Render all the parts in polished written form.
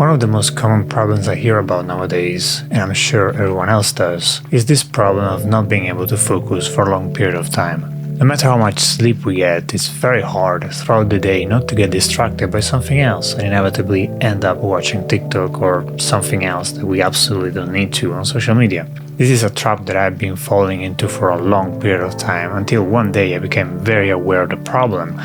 One of the most common problems I hear about nowadays, and I'm sure everyone else does, is this problem of not being able to focus for a long period of time. No matter how much sleep we get, it's very hard throughout the day not to get distracted by something else and inevitably end up watching TikTok or something else that we absolutely don't need to on social media. This is a trap that I've been falling into for a long period of time until one day I became very aware of the problem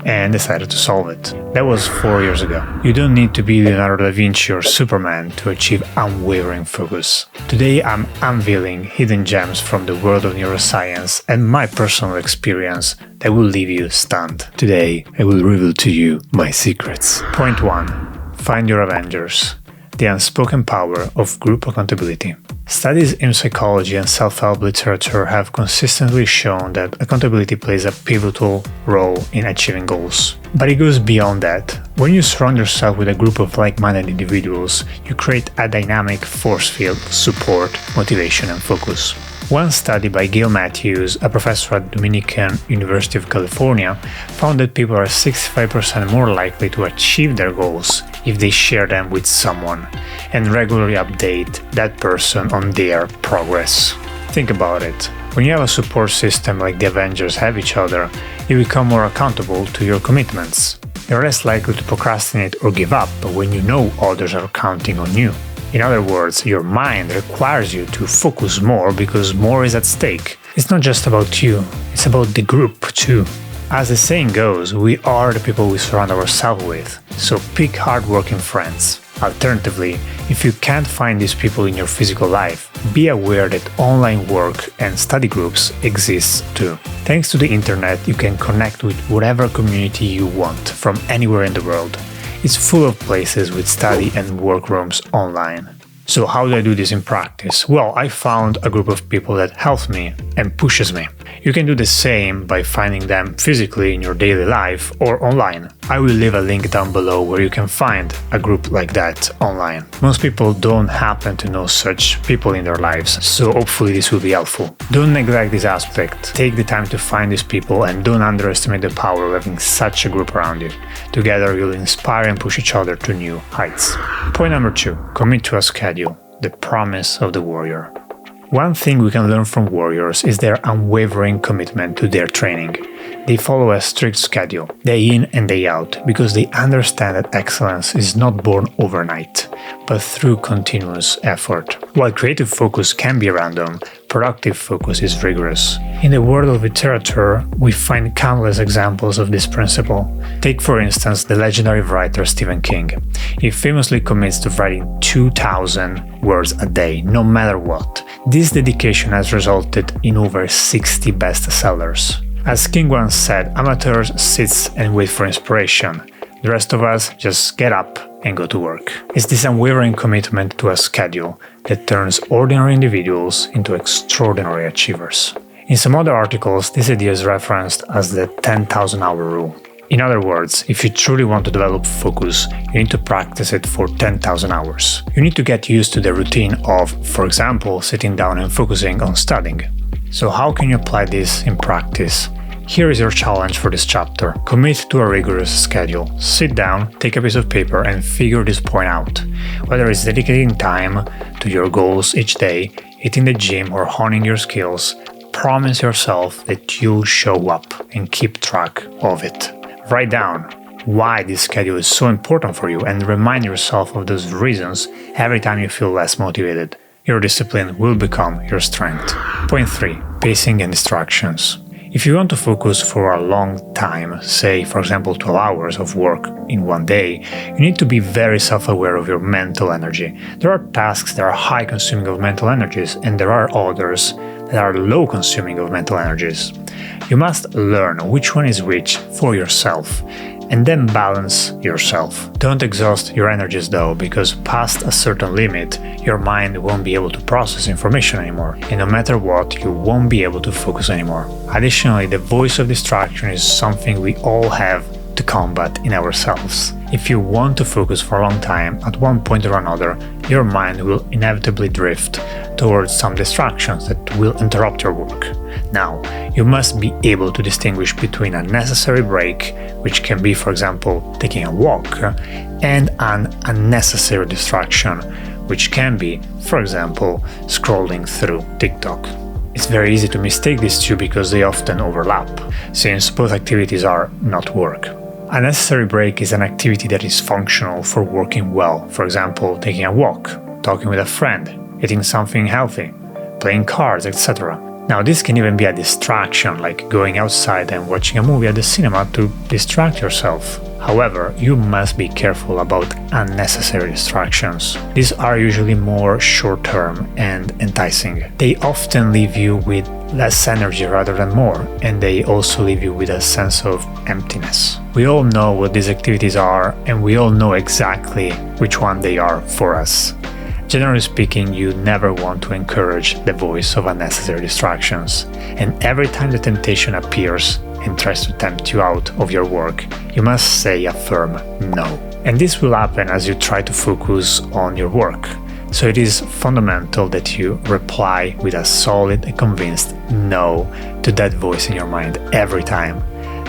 and decided to solve it. That was 4 years ago. You don't need to be Leonardo da Vinci or Superman to achieve unwavering focus. Today I'm unveiling hidden gems from the world of neuroscience and my personal experience that will leave you stunned. Today I will reveal to you my secrets. Point 1. Find your Avengers. The unspoken power of group accountability. Studies in psychology and self-help literature have consistently shown that accountability plays a pivotal role in achieving goals. But it goes beyond that. When you surround yourself with a group of like-minded individuals, you create a dynamic force field of support, motivation, and focus. One study by Gail Matthews, a professor at Dominican University of California, found that people are 65% more likely to achieve their goals if they share them with someone and regularly update that person on their progress. Think about it. When you have a support system like the Avengers have each other, you become more accountable to your commitments. You're less likely to procrastinate or give up when you know others are counting on you. In other words, your mind requires you to focus more because more is at stake. It's not just about you, it's about the group too. As the saying goes, we are the people we surround ourselves with, so pick hardworking friends. Alternatively, if you can't find these people in your physical life, be aware that online work and study groups exist too. Thanks to the internet, you can connect with whatever community you want from anywhere in the world. It's full of places with study and work rooms online. So how do I do this in practice? Well, I found a group of people that helps me and pushes me. You can do the same by finding them physically in your daily life or online. I will leave a link down below where you can find a group like that online. Most people don't happen to know such people in their lives, so hopefully this will be helpful. Don't neglect this aspect. Take the time to find these people and don't underestimate the power of having such a group around you. Together you'll inspire and push each other to new heights. Point number 2. Commit to a schedule. The promise of the warrior. One thing we can learn from warriors is their unwavering commitment to their training. They follow a strict schedule, day in and day out, because they understand that excellence is not born overnight, but through continuous effort. While creative focus can be random, productive focus is rigorous. In the world of literature, we find countless examples of this principle. Take for instance the legendary writer Stephen King. He famously commits to writing 2,000 words a day, no matter what. This dedication has resulted in over 60 bestsellers. As King once said, amateurs sit and wait for inspiration. The rest of us just get up and go to work. It's this unwavering commitment to a schedule that turns ordinary individuals into extraordinary achievers. In some other articles, this idea is referenced as the 10,000 hour rule. In other words, if you truly want to develop focus, you need to practice it for 10,000 hours. You need to get used to the routine of, for example, sitting down and focusing on studying. So how can you apply this in practice? Here is your challenge for this chapter. Commit to a rigorous schedule. Sit down, take a piece of paper and figure this point out. Whether it's dedicating time to your goals each day, hitting the gym or honing your skills, promise yourself that you'll show up and keep track of it. Write down why this schedule is so important for you and remind yourself of those reasons every time you feel less motivated. Your discipline will become your strength. Point 3. Pacing and distractions. If you want to focus for a long time, say for example 12 hours of work in one day, you need to be very self-aware of your mental energy. There are tasks that are high consuming of mental energies and there are others that are low consuming of mental energies. You must learn which one is which for yourself and then balance yourself. Don't exhaust your energies though, because past a certain limit, your mind won't be able to process information anymore, and no matter what, you won't be able to focus anymore. Additionally, the voice of distraction is something we all have to combat in ourselves. If you want to focus for a long time, at one point or another, your mind will inevitably drift towards some distractions that will interrupt your work. Now, you must be able to distinguish between a necessary break, which can be, for example, taking a walk, and an unnecessary distraction, which can be, for example, scrolling through TikTok. It's very easy to mistake these two because they often overlap, since both activities are not work. A necessary break is an activity that is functional for working well, for example, taking a walk, talking with a friend, eating something healthy, playing cards, etc. Now, this can even be a distraction, like going outside and watching a movie at the cinema to distract yourself. However, you must be careful about unnecessary distractions. These are usually more short-term and enticing. They often leave you with less energy rather than more, and they also leave you with a sense of emptiness. We all know what these activities are, and we all know exactly which one they are for us. Generally speaking, you never want to encourage the voice of unnecessary distractions, and every time the temptation appears and tries to tempt you out of your work, you must say a firm no. And this will happen as you try to focus on your work. So it is fundamental that you reply with a solid and convinced no to that voice in your mind every time.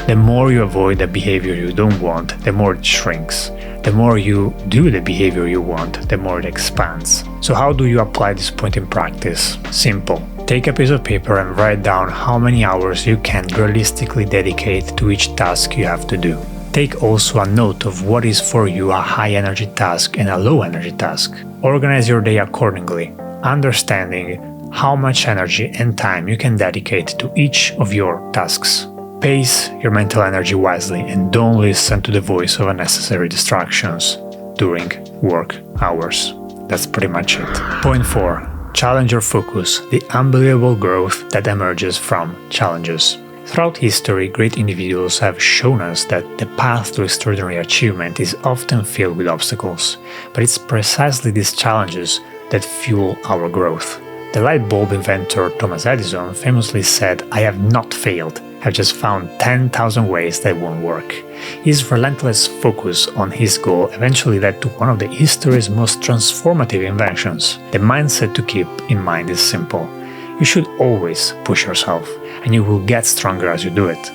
The more you avoid the behavior you don't want, the more it shrinks. The more you do the behavior you want, the more it expands. So how do you apply this point in practice? Simple. Take a piece of paper and write down how many hours you can realistically dedicate to each task you have to do. Take also a note of what is for you a high energy task and a low energy task. Organize your day accordingly, understanding how much energy and time you can dedicate to each of your tasks. Pace your mental energy wisely and don't listen to the voice of unnecessary distractions during work hours. That's pretty much it. Point 4. Challenge your focus, the unbelievable growth that emerges from challenges. Throughout history, great individuals have shown us that the path to extraordinary achievement is often filled with obstacles, but it's precisely these challenges that fuel our growth. The light bulb inventor Thomas Edison famously said, "I have not failed. I've just found 10,000 ways that won't work." His relentless focus on his goal eventually led to one of the history's most transformative inventions. The mindset to keep in mind is simple. You should always push yourself, and you will get stronger as you do it.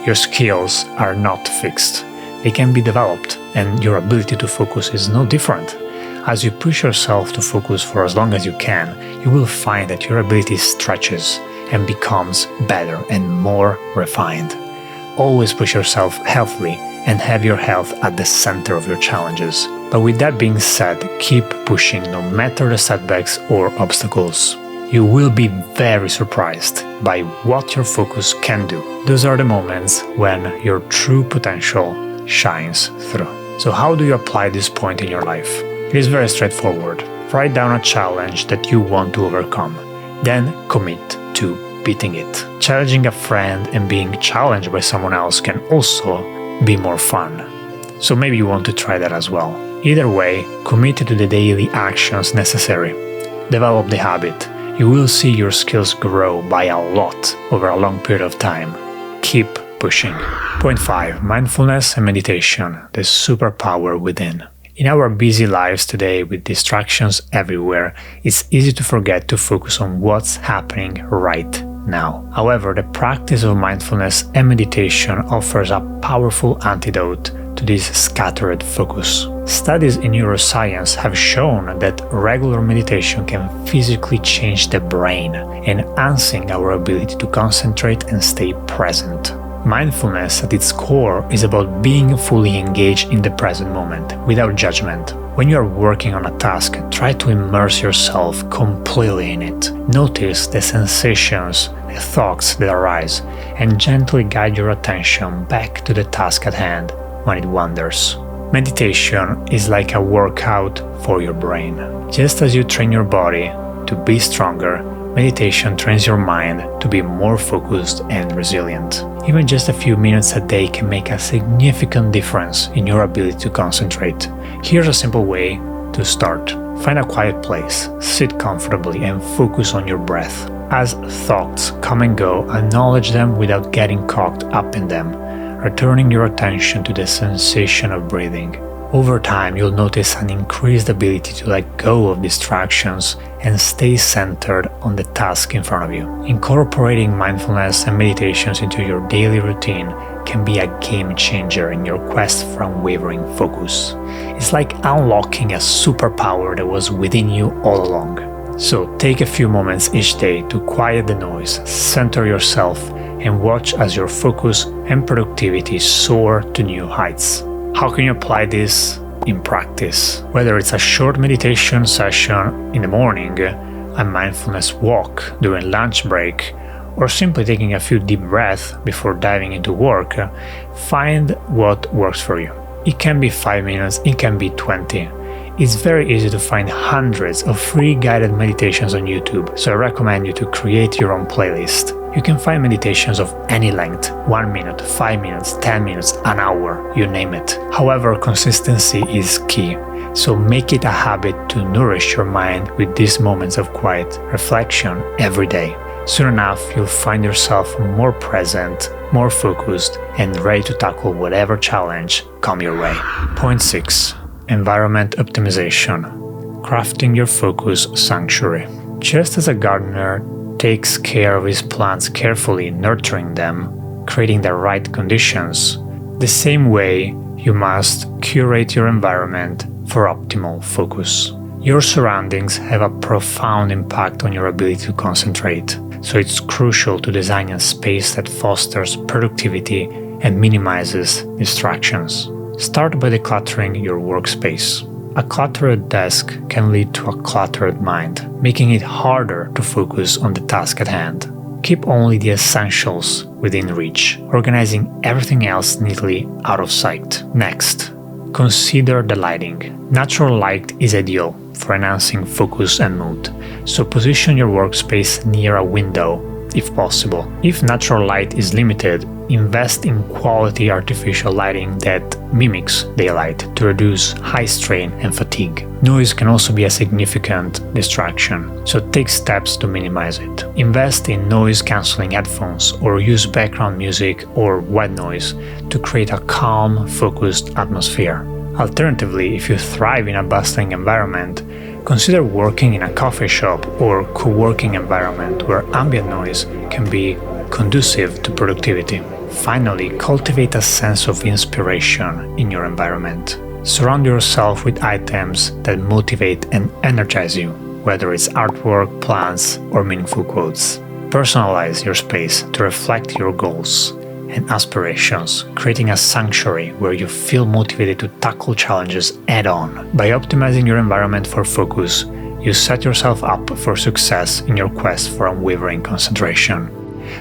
Your skills are not fixed. They can be developed, and your ability to focus is no different. As you push yourself to focus for as long as you can, you will find that your ability stretches and becomes better and more refined. Always push yourself healthily and have your health at the center of your challenges. But with that being said, keep pushing no matter the setbacks or obstacles. You will be very surprised by what your focus can do. Those are the moments when your true potential shines through. So how do you apply this point in your life? It is very straightforward. Write down a challenge that you want to overcome. Then commit to beating it. Challenging a friend and being challenged by someone else can also be more fun. So maybe you want to try that as well. Either way, commit to the daily actions necessary. Develop the habit. You will see your skills grow by a lot over a long period of time. Keep pushing. Point 5. Mindfulness and meditation, the superpower within. In our busy lives today with distractions everywhere, it's easy to forget to focus on what's happening right now. However, the practice of mindfulness and meditation offers a powerful antidote to this scattered focus. Studies in neuroscience have shown that regular meditation can physically change the brain, enhancing our ability to concentrate and stay present. Mindfulness at its core is about being fully engaged in the present moment, without judgment. When you are working on a task, try to immerse yourself completely in it. Notice the sensations, the thoughts that arise, and gently guide your attention back to the task at hand when it wanders. Meditation is like a workout for your brain. Just as you train your body to be stronger, meditation trains your mind to be more focused and resilient. Even just a few minutes a day can make a significant difference in your ability to concentrate. Here's a simple way to start. Find a quiet place, sit comfortably, and focus on your breath. As thoughts come and go, acknowledge them without getting caught up in them, returning your attention to the sensation of breathing. Over time, you'll notice an increased ability to let go of distractions and stay centered on the task in front of you. Incorporating mindfulness and meditations into your daily routine can be a game changer in your quest for unwavering focus. It's like unlocking a superpower that was within you all along. So take a few moments each day to quiet the noise, center yourself, and watch as your focus and productivity soar to new heights. How can you apply this in practice? Whether it's a short meditation session in the morning, a mindfulness walk during lunch break, or simply taking a few deep breaths before diving into work, find what works for you. It can be 5 minutes, it can be 20. It's very easy to find hundreds of free guided meditations on YouTube, so I recommend you to create your own playlist. You can find meditations of any length, 1 minute, 5 minutes, 10 minutes, an hour, you name it. However, consistency is key, so make it a habit to nourish your mind with these moments of quiet reflection every day. Soon enough, you'll find yourself more present, more focused, and ready to tackle whatever challenge comes your way. Point 6. Environment optimization. Crafting your focus sanctuary. Just as a gardener takes care of his plants carefully, nurturing them, creating the right conditions, the same way you must curate your environment for optimal focus. Your surroundings have a profound impact on your ability to concentrate, so it's crucial to design a space that fosters productivity and minimizes distractions. Start by decluttering your workspace. A cluttered desk can lead to a cluttered mind, making it harder to focus on the task at hand. Keep only the essentials within reach, organizing everything else neatly out of sight. Next, consider the lighting. Natural light is ideal for enhancing focus and mood, so position your workspace near a window if possible. If natural light is limited, invest in quality artificial lighting that mimics daylight to reduce high strain and fatigue. Noise can also be a significant distraction, so take steps to minimize it. Invest in noise-canceling headphones or use background music or white noise to create a calm, focused atmosphere. Alternatively, if you thrive in a bustling environment, consider working in a coffee shop or co-working environment where ambient noise can be conducive to productivity. Finally, cultivate a sense of inspiration in your environment. Surround yourself with items that motivate and energize you, whether it's artwork, plants, or meaningful quotes. Personalize your space to reflect your goals and aspirations, creating a sanctuary where you feel motivated to tackle challenges head-on. By optimizing your environment for focus, you set yourself up for success in your quest for unwavering concentration.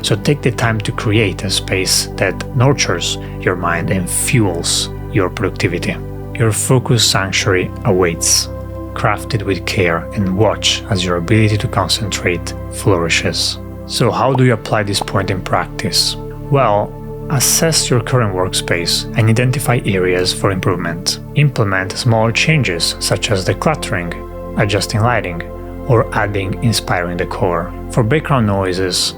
So take the time to create a space that nurtures your mind and fuels your productivity. Your focus sanctuary awaits, crafted with care, and watch as your ability to concentrate flourishes. So how do you apply this point in practice? Well, assess your current workspace and identify areas for improvement. Implement small changes such as decluttering, adjusting lighting, or adding inspiring decor. For background noises,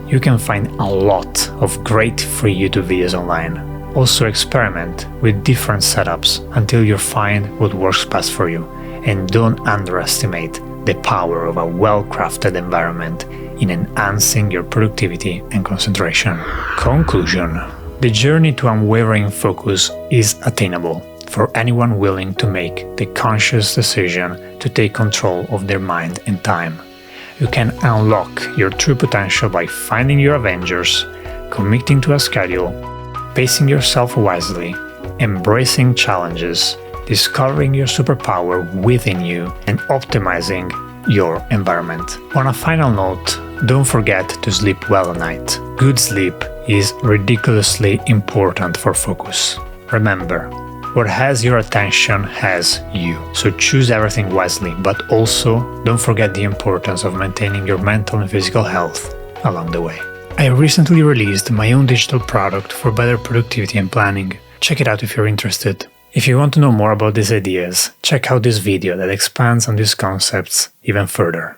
you can find a lot of great free YouTube videos online. Also experiment with different setups until you find what works best for you, and don't underestimate the power of a well-crafted environment in enhancing your productivity and concentration. Conclusion. The journey to unwavering focus is attainable for anyone willing to make the conscious decision to take control of their mind and time. You can unlock your true potential by finding your Avengers, committing to a schedule, pacing yourself wisely, embracing challenges, discovering your superpower within you, and optimizing your environment. On a final note, don't forget to sleep well at night. Good sleep is ridiculously important for focus. Remember, what has your attention has you. So choose everything wisely, but also don't forget the importance of maintaining your mental and physical health along the way. I recently released my own digital product for better productivity and planning. Check it out if you're interested. If you want to know more about these ideas, check out this video that expands on these concepts even further.